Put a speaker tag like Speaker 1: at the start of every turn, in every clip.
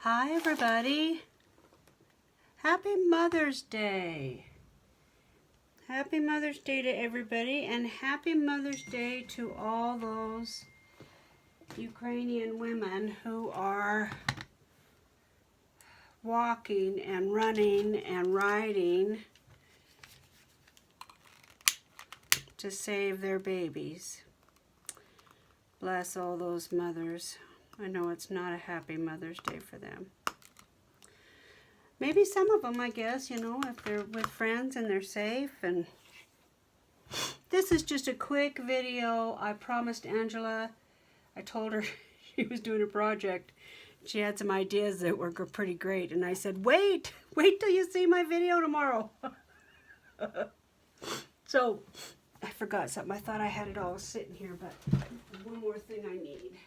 Speaker 1: Hi everybody. Happy Mother's Day. Happy Mother's Day to everybody, and happy Mother's Day to all those Ukrainian women who are walking and running and riding to save their babies. Bless all those mothers. I know it's not a happy Mother's Day for them. Maybe some of them, I guess, you know, if they're with friends and they're safe. And this is just a quick video. I promised Angela, I told her she was doing a project. She had some ideas that were pretty great. And I said, wait till you see my video tomorrow. So I forgot something. I thought I had it all sitting here, but one more thing I need.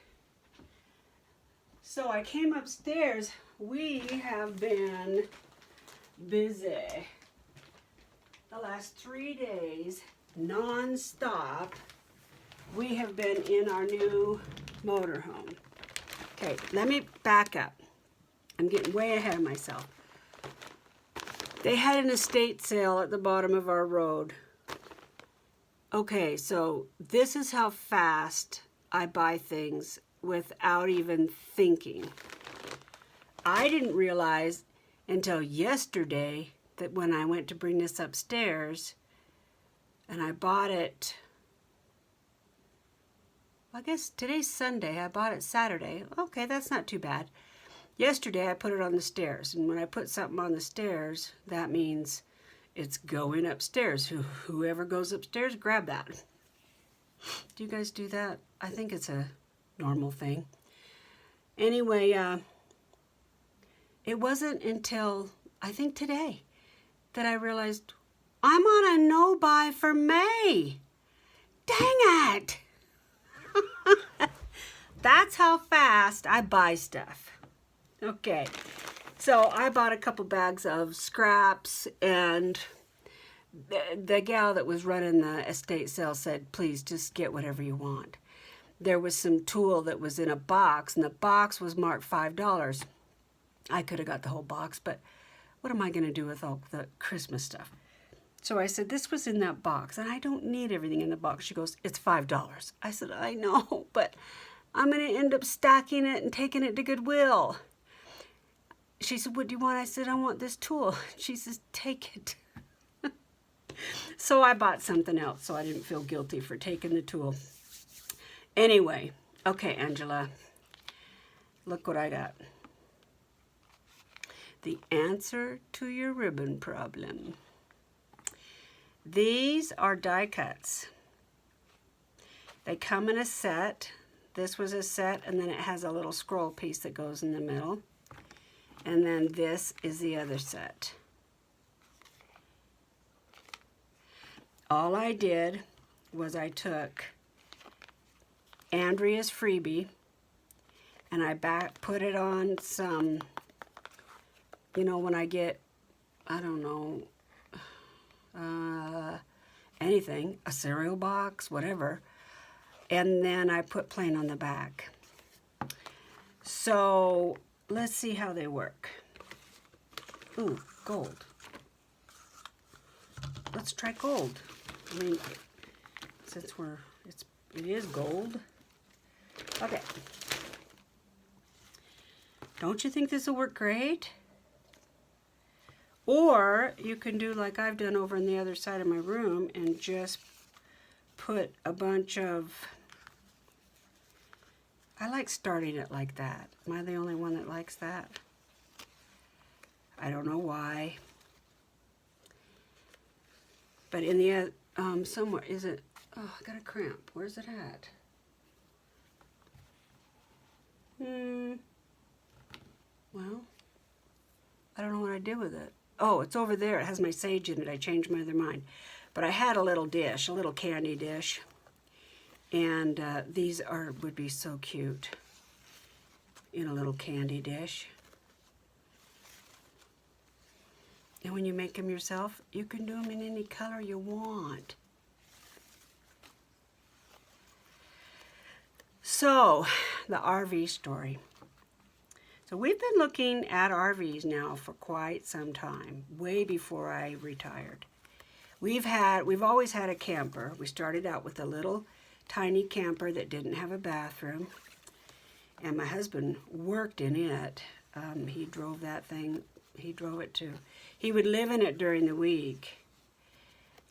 Speaker 1: So I came upstairs. We have been busy the last 3 days, non-stop. We have been in our new motorhome. Okay, let me back up. I'm getting way ahead of myself. They had an estate sale at the bottom of our road. Okay, so this is how fast I buy things without even thinking. I didn't realize until yesterday that when I went to bring this upstairs and I bought it, I guess today's Sunday, I bought it Saturday. Okay, that's not too bad. Yesterday I put it on the stairs, and when I put something on the stairs, that means it's going upstairs. Whoever goes upstairs, grab that. Do you guys do that? I think it's a normal thing. Anyway, it wasn't until, I think today, that I realized I'm on a no-buy for May. Dang it! That's how fast I buy stuff. Okay, so I bought a couple bags of scraps, and the gal that was running the estate sale said, please just get whatever you want. There was some tool that was in a box, and the box was marked $5. I could have got the whole box, but what am I going to do with all the Christmas stuff? So I said, this was in that box, and I don't need everything in the box. She goes, it's $5. I said, I know, but I'm going to end up stacking it and taking it to Goodwill. She said, what do you want? I said, I want this tool. She says, take it. So I bought something else, so I didn't feel guilty for taking the tool. Anyway, okay, Angela, look what I got. The answer to your ribbon problem. These are die cuts. They come in a set. This was a set, and then it has a little scroll piece that goes in the middle. And then this is the other set. All I did was I took Andrea's freebie and I put it on some, you know, when I get, I don't know, anything, a cereal box, whatever, and then I put plain on the back. So let's see how they work. Ooh, gold. Let's try gold. I mean, since it is gold. Okay. Don't you think this will work great? Or you can do like I've done over on the other side of my room and just put a bunch of, I like starting it like that. Am I the only one that likes that? I don't know why. But in the, somewhere, is it, oh, I got a cramp. Where's it at? Well, I don't know what I did with it. Oh, it's over there. It has my sage in it. I changed my other mind. But I had a little dish, a little candy dish. And these would be so cute in a little candy dish. And when you make them yourself, you can do them in any color you want. So, the RV story. So we've been looking at RVs now for quite some time, way before I retired. We've always had a camper. We started out with a little tiny camper that didn't have a bathroom, and my husband worked in it. He drove that thing. He drove it too. He would live in it during the week.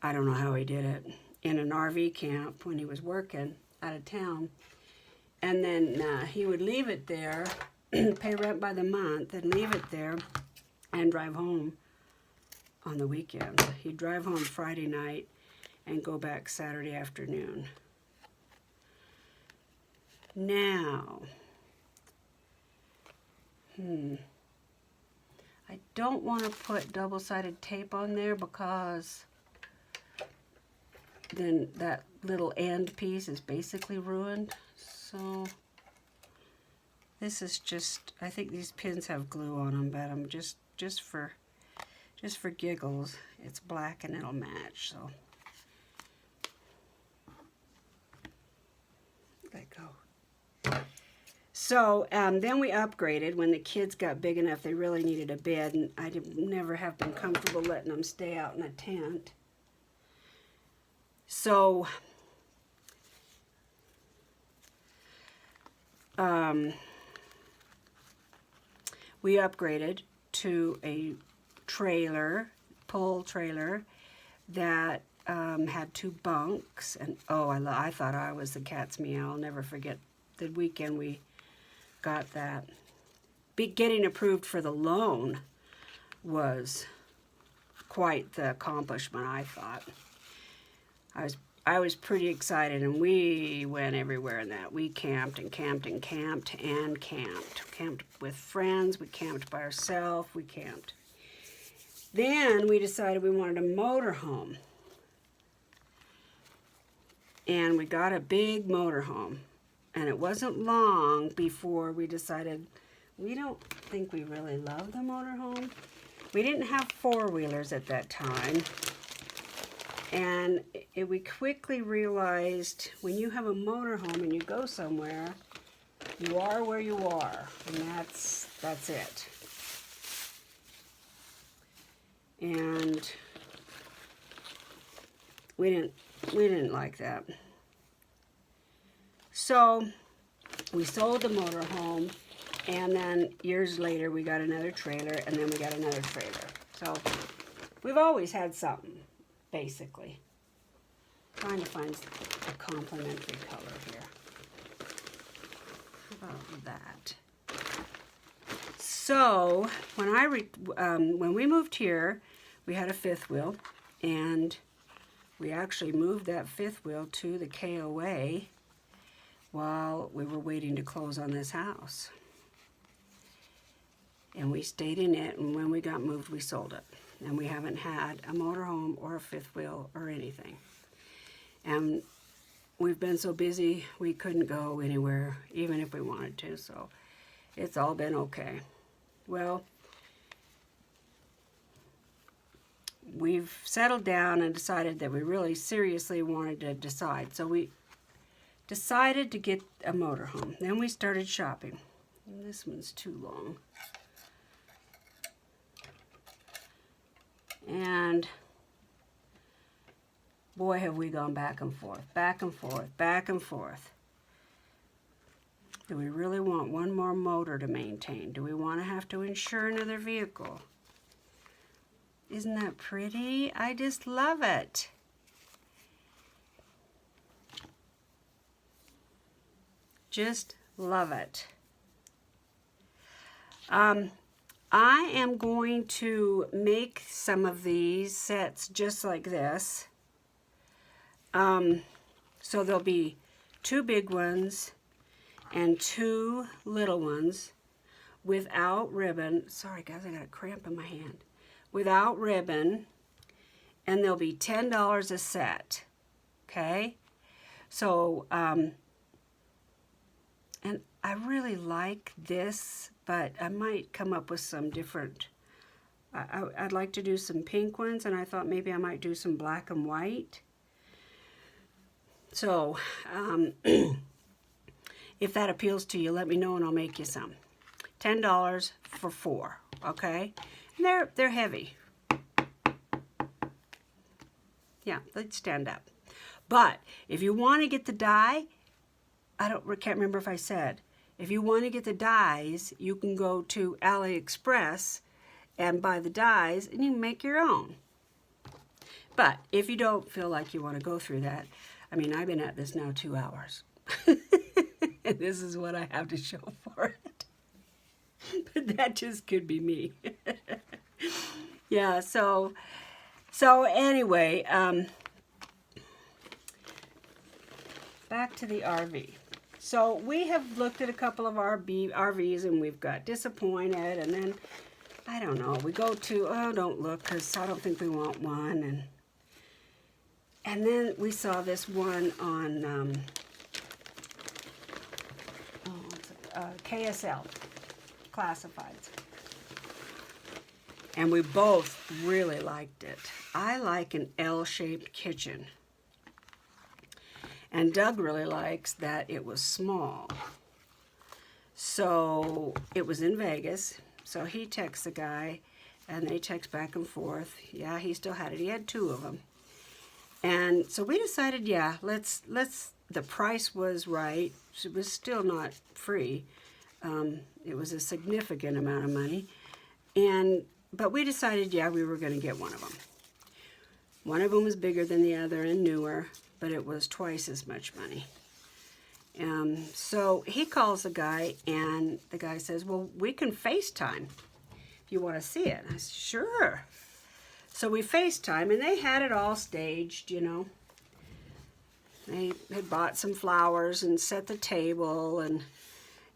Speaker 1: I don't know how he did it, in an RV camp when he was working out of town. And then he would leave it there, pay rent by the month, and leave it there and drive home on the weekend. He'd drive home Friday night and go back Saturday afternoon. Now, I don't want to put double-sided tape on there because then that little end piece is basically ruined. So this is just, I think these pins have glue on them, but I'm just for giggles. It's black and it'll match, so let go. So then we upgraded when the kids got big enough. They really needed a bed, and I never have been comfortable letting them stay out in a tent. So we upgraded to a pull trailer that had 2 bunks, and I thought I was the cat's meow. I'll never forget the weekend we got that. Getting approved for the loan was quite the accomplishment, I thought. I was pretty excited, and we went everywhere in that. We camped and camped and camped and camped. Camped with friends, we camped by ourselves, we camped. Then we decided we wanted a motorhome. And we got a big motorhome. And it wasn't long before we decided we don't think we really love the motorhome. We didn't have 4-wheelers at that time. And we quickly realized when you have a motorhome and you go somewhere, you are where you are, and that's it. And we didn't like that. So we sold the motorhome, and then years later we got another trailer, and then we got another trailer. So we've always had something, basically. Trying to find a complementary color here. How about that? So when we moved here, we had a 5th wheel, and we actually moved that 5th wheel to the KOA while we were waiting to close on this house. And we stayed in it, and when we got moved, we sold it. And we haven't had a motorhome or a 5th wheel or anything. And we've been so busy, we couldn't go anywhere, even if we wanted to, so it's all been okay. Well, we've settled down and decided that we really seriously wanted to decide. So we decided to get a motorhome. Then we started shopping. And this one's too long. And boy, have we gone back and forth, back and forth, back and forth. Do we really want one more motor to maintain? Do we want to have to insure another vehicle? Isn't that pretty? I just love it. Just love it. I am going to make some of these sets just like this. So there'll be 2 big ones and 2 little ones without ribbon. Sorry guys, I got a cramp in my hand. Without ribbon, and they'll be $10 a set. Okay? So, and I really like this, but I might come up with some different, I'd like to do some pink ones, and I thought maybe I might do some black and white. So, if that appeals to you, let me know and I'll make you some. $10 for 4, okay? And they're heavy. Yeah, they'd stand up. But if you want to get the die, can't remember if I said, if you want to get the dies, you can go to AliExpress and buy the dies, and you can make your own. But if you don't feel like you want to go through that, I mean, I've been at this now 2 hours. And this is what I have to show for it. But that just could be me. Yeah, so anyway, back to the RV. So we have looked at a couple of RVs, and we've got disappointed, and then, I don't know, we go to, oh, don't look, because I don't think we want one, and then we saw this one on KSL, Classifieds. And we both really liked it. I like an L-shaped kitchen. And Doug really likes that it was small. So it was in Vegas. So he texts the guy, and they text back and forth. Yeah, he still had it. He had 2 of them. And so we decided, yeah, let's. The price was right. It was still not free. It was a significant amount of money. But we decided, yeah, we were going to get one of them. One of them was bigger than the other and newer, but it was twice as much money. So he calls the guy, and the guy says, well, we can FaceTime if you want to see it. I said, sure. So we FaceTime, and they had it all staged, you know. They had bought some flowers and set the table, and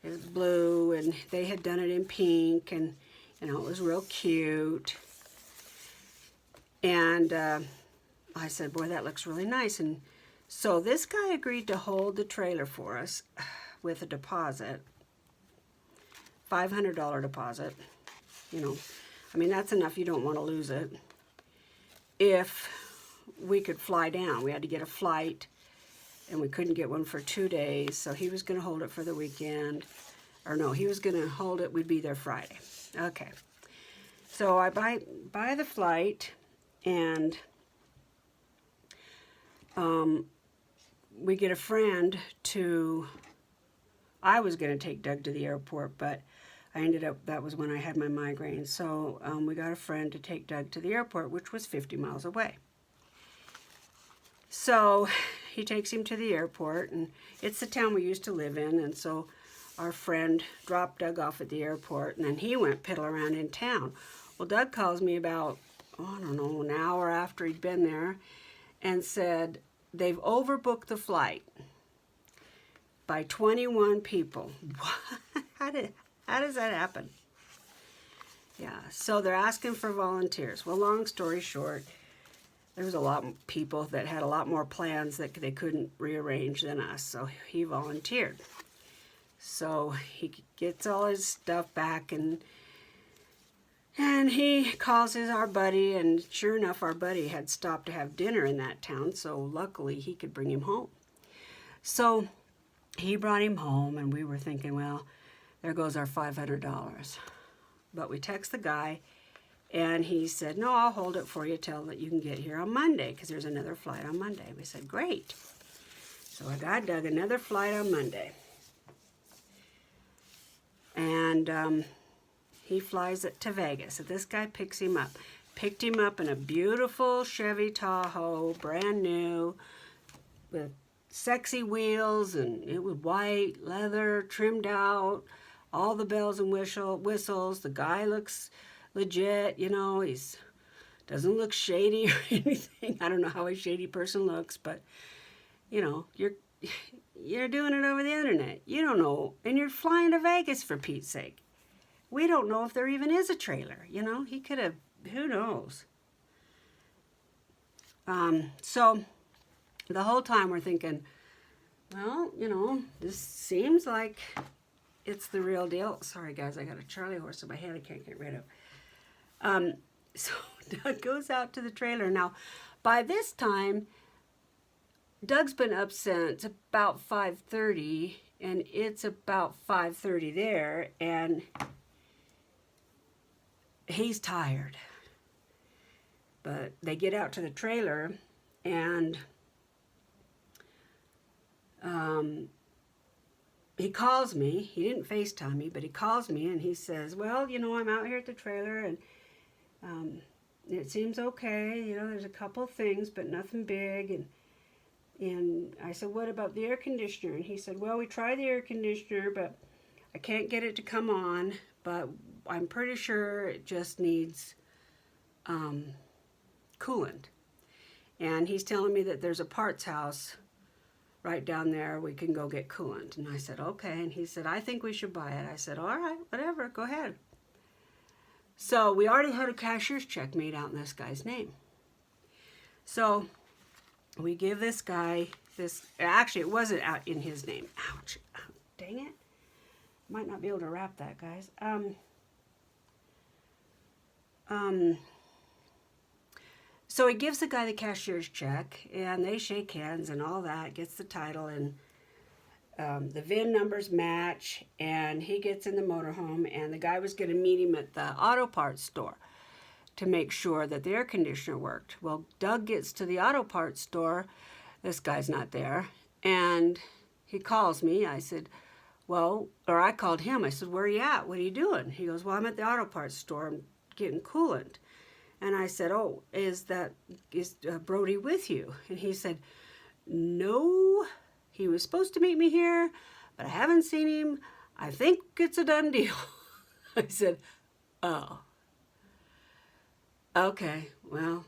Speaker 1: it was blue, and they had done it in pink, and, you know, it was real cute. And I said, boy, that looks really nice. And so this guy agreed to hold the trailer for us with a deposit, $500 deposit. You know, I mean, that's enough. You don't want to lose it. If we could fly down, we had to get a flight, and we couldn't get one for 2 days. So he was going to hold it for the weekend. Or no, he was going to hold it. We'd be there Friday. Okay. So I buy the flight, and we get a friend to, I was going to take Doug to the airport, but I ended up, that was when I had my migraine. So we got a friend to take Doug to the airport, which was 50 miles away. So he takes him to the airport, and it's the town we used to live in, and so our friend dropped Doug off at the airport, and then he went piddle around in town. Well, Doug calls me about, I don't know, an hour after he'd been there, and said, they've overbooked the flight by 21 people. What? How does that happen? Yeah, so they're asking for volunteers. Well, long story short, there was a lot of people that had a lot more plans that they couldn't rearrange than us, so he volunteered. So he gets all his stuff back, and he calls our buddy, and sure enough, our buddy had stopped to have dinner in that town, so luckily he could bring him home. So he brought him home, and we were thinking, well, there goes our $500. But we text the guy, and he said, no, I'll hold it for you till that you can get here on Monday, because there's another flight on Monday. We said, great. So I got Doug another flight on Monday. And he flies it to Vegas. So this guy picks him up. Picked him up in a beautiful Chevy Tahoe, brand new, with sexy wheels, and it was white, leather, trimmed out, all the bells and whistles. The guy looks legit, you know, doesn't look shady or anything. I don't know how a shady person looks, but, you know, you're doing it over the internet. You don't know, and you're flying to Vegas, for Pete's sake. We don't know if there even is a trailer, you know. He could have, who knows. So the whole time we're thinking, well, you know, this seems like it's the real deal. Sorry, guys, I got a Charlie horse in my head I can't get rid of. So Doug goes out to the trailer. Now, by this time, Doug's been up since about 5:30, and it's about 5:30 there, and he's tired. But they get out to the trailer, and he calls me. He didn't FaceTime me, but he calls me and he says, well, you know, I'm out here at the trailer, and it seems okay. You know, there's a couple things, but nothing big. And I said, what about the air conditioner? And he said, well, we tried the air conditioner, but I can't get it to come on, but I'm pretty sure it just needs coolant. And he's telling me that there's a parts house right down there. We can go get coolant. And I said, okay. And he said, I think we should buy it. I said, all right, whatever, go ahead. So we already had a cashier's check made out in this guy's name. So we give this guy this, actually it wasn't out in his name. Ouch, dang it. Might not be able to wrap that, guys. So he gives the guy the cashier's check, and they shake hands and all that, gets the title, and the VIN numbers match, and he gets in the motorhome, and the guy was going to meet him at the auto parts store to make sure that the air conditioner worked. Well, Doug gets to the auto parts store. This guy's not there, and he calls me. I said, well, or I called him. I said, where are you at? What are you doing? He goes, well, I'm at the auto parts store. I'm getting coolant. And I said, oh, is Brody with you? And he said, no, he was supposed to meet me here, but I haven't seen him. I think it's a done deal. I said, oh, okay, well,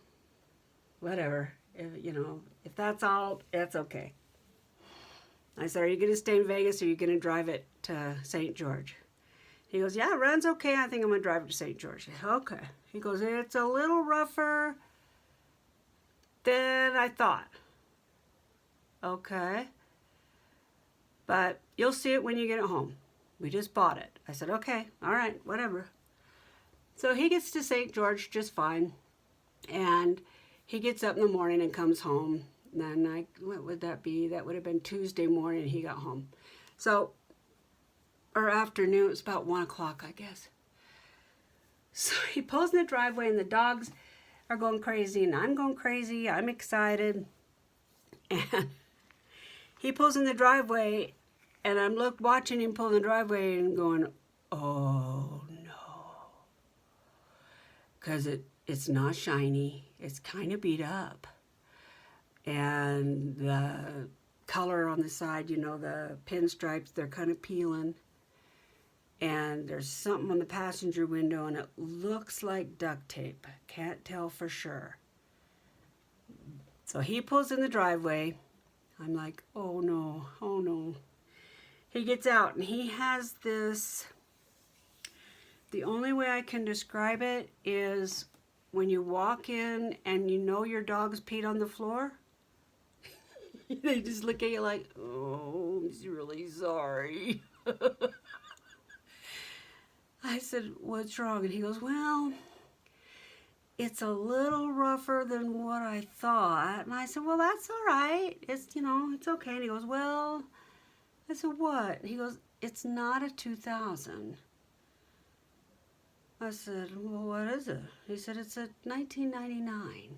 Speaker 1: whatever. If that's all, that's okay. I said, are you going to stay in Vegas, or are you going to drive it to St. George? He goes, yeah, run's okay. I think I'm going to drive it to St. George. I said, okay. He goes, it's a little rougher than I thought. Okay. But you'll see it when you get it home. We just bought it. I said, okay, all right, whatever. So he gets to St. George just fine. And he gets up in the morning and comes home. And then what would that be? That would have been Tuesday morning he got home. So, or afternoon, it was about 1 o'clock, I guess. So he pulls in the driveway, and the dogs are going crazy, and I'm going crazy. I'm excited. And he pulls in the driveway, and I'm watching him pull in the driveway and going, oh no. Because it's not shiny. It's kind of beat up. And the color on the side, the pinstripes, they're kind of peeling. And there's something on the passenger window, and it looks like duct tape. Can't tell for sure. So he pulls in the driveway. I'm like, oh no, oh no. He gets out, and he has this, the only way I can describe it is when you walk in and you know your dog's peed on the floor. They just look at you like, oh, I'm really sorry. I said, what's wrong? And he goes, well, it's a little rougher than what I thought. And I said, well, that's all right. It's, it's okay. And he goes, well, I said, what? And he goes, it's not a 2000. I said, well, what is it? He said, it's a 1999.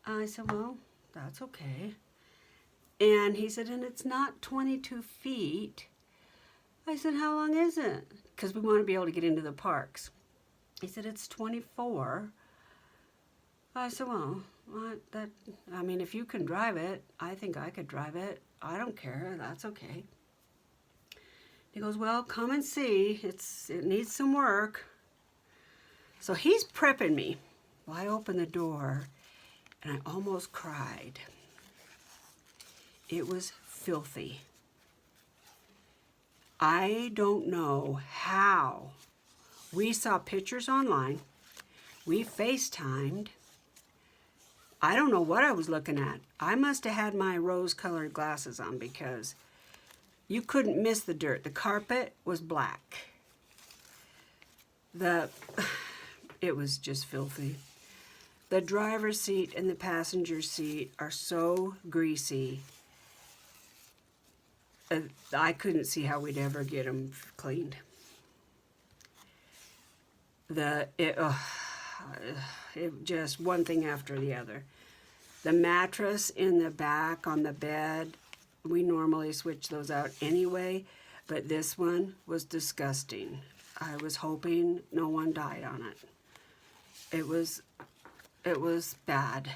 Speaker 1: I said, well, that's okay. And he said, and it's not 22 feet. I said, how long is it? Because we want to be able to get into the parks. He said, it's 24. I said, well, if you can drive it, I think I could drive it. I don't care. That's okay. He goes, well, come and see. It needs some work. So he's prepping me. Well, I opened the door, and I almost cried. It was filthy. I don't know how. We saw pictures online. We FaceTimed. I don't know what I was looking at. I must have had my rose-colored glasses on, because you couldn't miss the dirt. The carpet was black. It was just filthy. The driver's seat and the passenger seat are so greasy. I couldn't see how we'd ever get them cleaned. it just one thing after the other. The mattress in the back on the bed, we normally switch those out anyway, but this one was disgusting. I was hoping no one died on it. It was bad.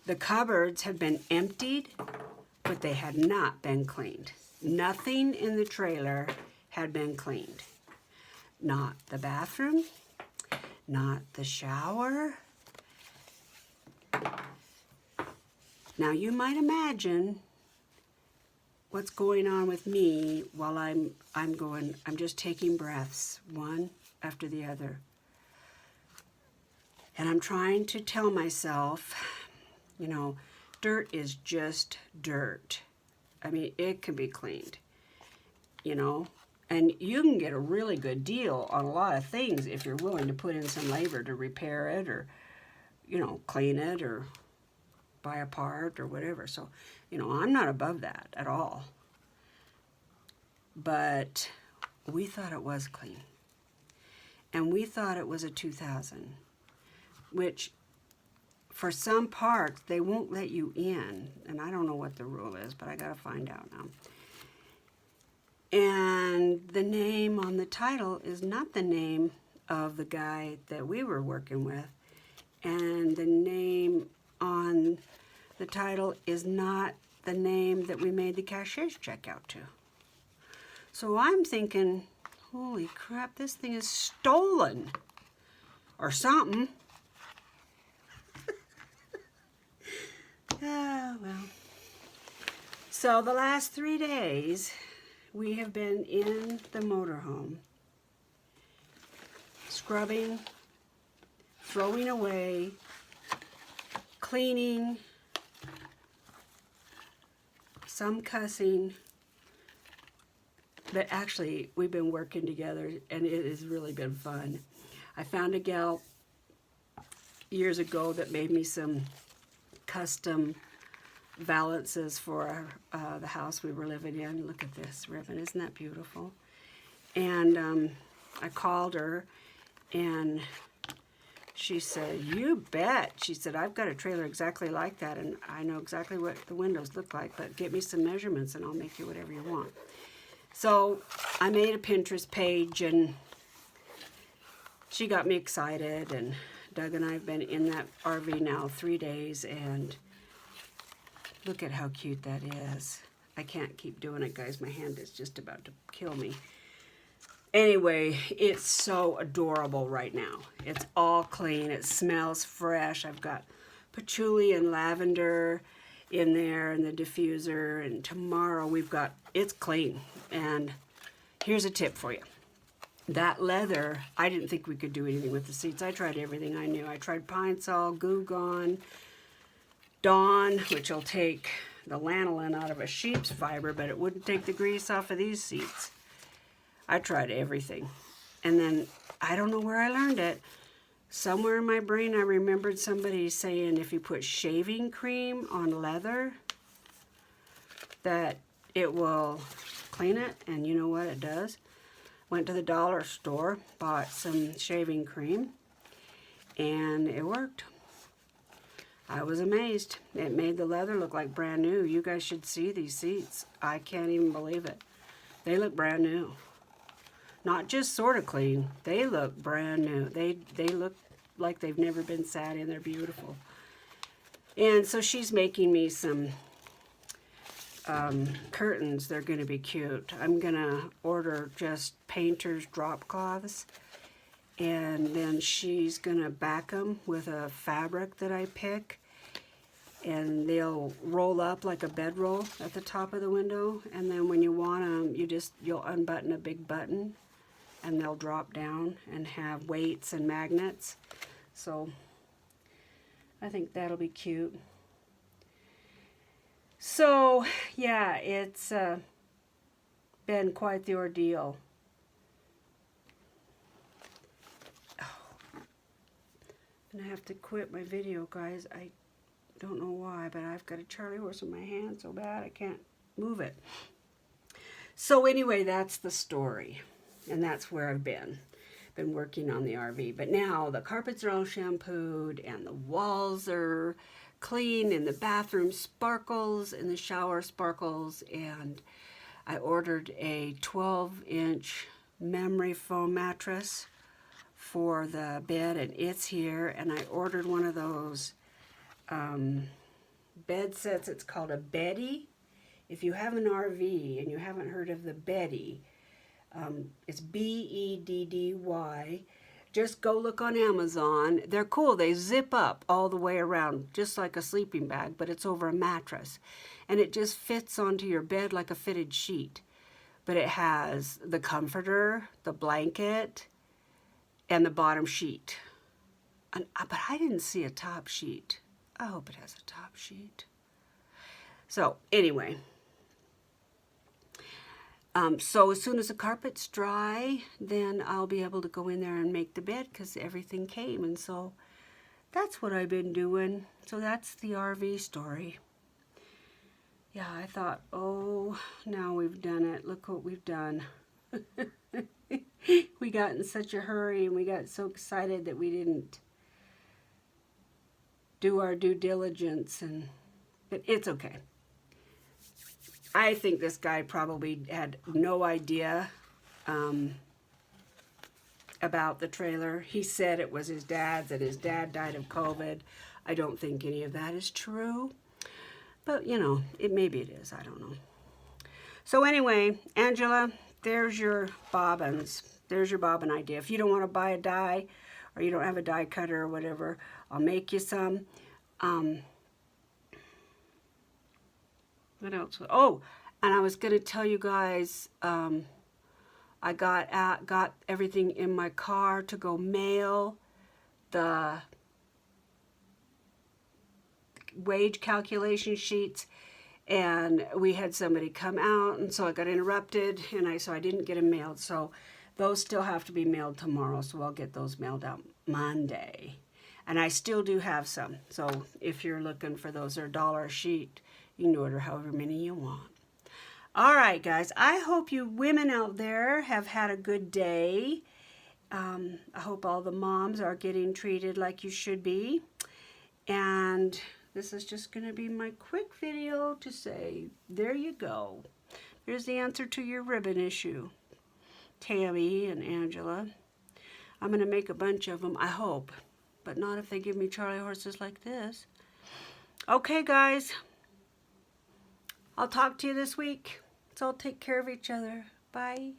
Speaker 1: The cupboards had been emptied, but they had not been cleaned. Nothing in the trailer had been cleaned. Not the bathroom, not the shower. Now you might imagine what's going on with me while I'm just taking breaths, one after the other. And I'm trying to tell myself, you know, dirt is just dirt. I mean, it can be cleaned, you know, and you can get a really good deal on a lot of things if you're willing to put in some labor to repair it or, you know, clean it or buy a part or whatever. So, you know, I'm not above that at all. But we thought it was clean. And we thought it was a 2000, which for some parts, they won't let you in. And I don't know what the rule is, but I got to find out now. And the name on the title is not the name of the guy that we were working with. And the name on the title is not the name that we made the cashier's check out to. So I'm thinking, holy crap, this thing is stolen or something. Oh, well. So the last 3 days, we have been in the motorhome, scrubbing, throwing away, cleaning, some cussing, but actually we've been working together and it has really been fun. I found a gal years ago that made me some custom valances for the house we were living in. Look at this ribbon, isn't that beautiful? And I called her and she said, you bet. She said, I've got a trailer exactly like that and I know exactly what the windows look like, but get me some measurements and I'll make you whatever you want. So I made a Pinterest page and she got me excited, and Doug and I have been in that RV now 3 days, and look at how cute that is. I can't keep doing it, guys. My hand is just about to kill me. Anyway, it's so adorable right now. It's all clean. It smells fresh. I've got patchouli and lavender in there and the diffuser, and tomorrow it's clean. And here's a tip for you. That leather, I didn't think we could do anything with the seats. I tried everything I knew. I tried Pine Sol, Goo Gone, Dawn, which will take the lanolin out of a sheep's fiber, but it wouldn't take the grease off of these seats. I tried everything. And then, I don't know where I learned it. Somewhere in my brain I remembered somebody saying if you put shaving cream on leather, that it will clean it, and you know what it does? Went to the dollar store, bought some shaving cream, and it worked. I was amazed. It made the leather look like brand new. You guys should see these seats. I can't even believe it. They look brand new. Not just sort of clean. They look brand new. They look like they've never been sat in. They're beautiful. And so she's making me some curtains. They're going to be cute. I'm going to order just painter's drop cloths, and then she's going to back them with a fabric that I pick, and they'll roll up like a bedroll at the top of the window, and then when you want them, you'll unbutton a big button and they'll drop down and have weights and magnets. So I think that'll be cute. So, yeah, it's been quite the ordeal. Oh, I'm gonna have to quit my video, guys. I don't know why, but I've got a Charlie horse in my hand so bad I can't move it. So anyway, that's the story, and that's where I've been been working on the RV. But now the carpets are all shampooed and the walls are clean and the bathroom sparkles and the shower sparkles. And I ordered a 12-inch memory foam mattress for the bed, and it's here. And I ordered one of those bed sets. It's called a Beddy. If you have an RV and you haven't heard of the Beddy, it's Beddy. Just go look on Amazon. They're cool. They zip up all the way around, just like a sleeping bag, but it's over a mattress. And it just fits onto your bed like a fitted sheet. But it has the comforter, the blanket, and the bottom sheet. But I didn't see a top sheet. I hope it has a top sheet. So anyway, so as soon as the carpet's dry, then I'll be able to go in there and make the bed because everything came. And so that's what I've been doing. So that's the RV story. Yeah, I thought, oh, now we've done it. Look what we've done. We got in such a hurry and we got so excited that we didn't do our due diligence, but it's okay. I think this guy probably had no idea about the trailer. He said it was his dad's and his dad died of COVID. I don't think any of that is true. But, you know, maybe it is. I don't know. So anyway, Angela, there's your bobbins. There's your bobbin idea. If you don't want to buy a die or you don't have a die cutter or whatever, I'll make you some. What else? Oh, and I was going to tell you guys, I got everything in my car to go mail the wage calculation sheets, and we had somebody come out, and so I got interrupted, and so I didn't get them mailed. So those still have to be mailed tomorrow, so I'll get those mailed out Monday. And I still do have some, so if you're looking for those, they're $1 a sheet. You can order however many you want. All right, guys, I hope you women out there have had a good day. I hope all the moms are getting treated like you should be. And this is just going to be my quick video to say, there you go. Here's the answer to your ribbon issue, Tammy and Angela. I'm going to make a bunch of them, I hope. But not if they give me Charlie horses like this. Okay, guys. I'll talk to you this week. So take care of each other. Bye.